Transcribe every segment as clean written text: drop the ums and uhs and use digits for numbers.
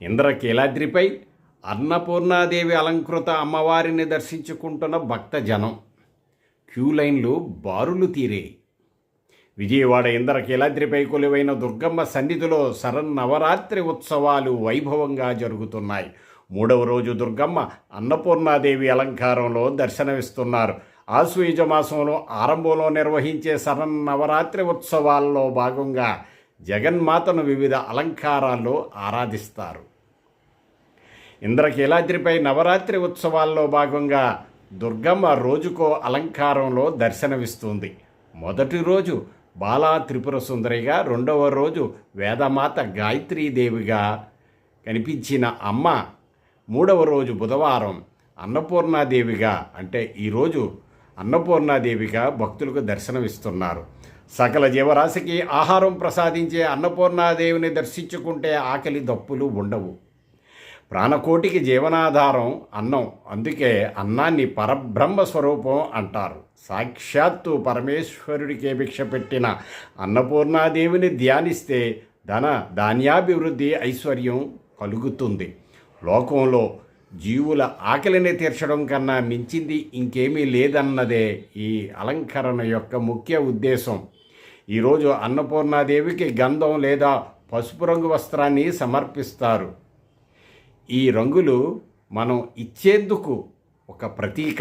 ఇంద్రకీలాద్రిపై అన్నపూర్ణాదేవి అలంకృత అమ్మవారిని దర్శించుకుంటున్న భక్తజనం. క్యూలైన్లు బారులు తీరే. విజయవాడ ఇంద్రకీలాద్రిపై కొలువైన దుర్గమ్మ సన్నిధిలో శరన్నవరాత్రి ఉత్సవాలు వైభవంగా జరుగుతున్నాయి. 3వ రోజు దుర్గమ్మ అన్నపూర్ణాదేవి అలంకారంలో దర్శనమిస్తున్నారు. ఆశ్వయుజ మాసంలో ఆరంభంలో నిర్వహించే శరన్నవరాత్రి ఉత్సవాల్లో భాగంగా జగన్మాతను వివిధ అలంకారాల్లో ఆరాధిస్తారు. ఇంద్రకీలాద్రిపై నవరాత్రి ఉత్సవాల్లో భాగంగా దుర్గమ్మ రోజుకో అలంకారంలో దర్శనమిస్తుంది. మొదటి రోజు బాలా త్రిపుర సుందరిగా, 2వ రోజు వేదమాత గాయత్రీదేవిగా కనిపించిన అమ్మ 3వ రోజు బుధవారం అన్నపూర్ణాదేవిగా, అంటే ఈరోజు అన్నపూర్ణాదేవిగా భక్తులకు దర్శనమిస్తున్నారు. సకల జీవరాశికి ఆహారం ప్రసాదించే అన్నపూర్ణాదేవిని దర్శించుకుంటే ఆకలి దప్పులు ఉండవు. ప్రాణకోటికి జీవనాధారం అన్నం. అందుకే అన్నాన్ని పరబ్రహ్మ స్వరూపం అంటారు. సాక్షాత్తు పరమేశ్వరుడికే భిక్ష పెట్టిన అన్నపూర్ణాదేవిని ధ్యానిస్తే ధాన్యాభివృద్ధి, ఐశ్వర్యం కలుగుతుంది. లోకంలో జీవుల ఆకలిని తీర్చడం కన్నా మించింది ఇంకేమీ లేదన్నదే ఈ అలంకరణ యొక్క ముఖ్య ఉద్దేశం. ఈరోజు అన్నపూర్ణాదేవికి గంధం లేదా పసుపు రంగు వస్త్రాన్ని సమర్పిస్తారు. ఈ రంగులు మనం ఇచ్చేందుకు ఒక ప్రతీక.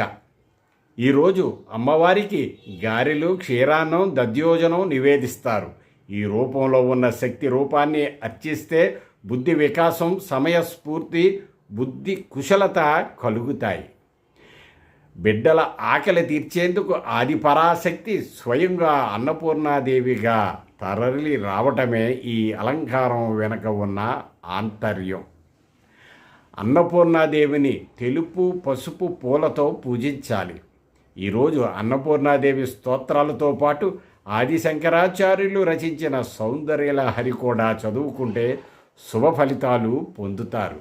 ఈరోజు అమ్మవారికి గారెలు, క్షీరాన్నం, దధ్యోజనం నివేదిస్తారు. ఈ రూపంలో ఉన్న శక్తి రూపాన్ని అర్చిస్తే బుద్ధి వికాసం, సమయస్ఫూర్తి, బుద్ధి కుశలత కలుగుతాయి. బిడ్డల ఆకలి తీర్చేందుకు ఆది పరాశక్తి స్వయంగా అన్నపూర్ణాదేవిగా తరలి రావటమే ఈ అలంకారం వెనుక ఉన్న ఆంతర్యం. అన్నపూర్ణాదేవిని తెలుపు, పసుపు పూలతో పూజించాలి. ఈరోజు అన్నపూర్ణాదేవి స్తోత్రాలతో పాటు ఆది శంకరాచార్యులు రచించిన సౌందర్యలహరి కూడా చదువుకుంటే శుభ ఫలితాలు పొందుతారు.